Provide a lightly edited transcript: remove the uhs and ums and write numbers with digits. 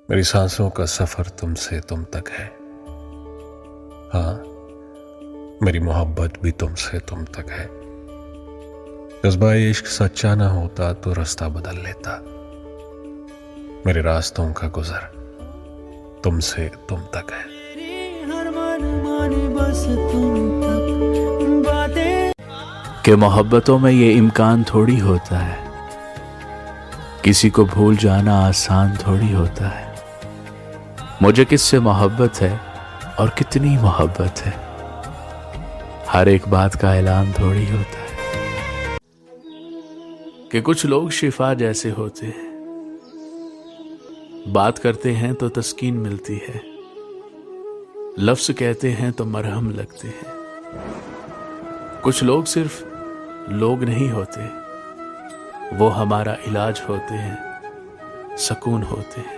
मेरी सांसों का सफर तुमसे तुम तक है। हाँ, मेरी मोहब्बत भी तुमसे तुम तक है। जज्बा इश्क सच्चा ना होता तो रास्ता बदल लेता। मेरे रास्तों का गुजर तुमसे तुम तक है। कि मोहब्बतों में ये इम्कान थोड़ी होता है, किसी को भूल जाना आसान थोड़ी होता है। मुझे किससे मोहब्बत है और कितनी मोहब्बत है, हर एक बात का ऐलान थोड़ी होता है। कि कुछ लोग शिफा जैसे होते हैं, बात करते हैं तो तस्कीन मिलती है, लफ्ज कहते हैं तो मरहम लगते हैं। कुछ लोग सिर्फ लोग नहीं होते, वो हमारा इलाज होते हैं, सुकून होते हैं।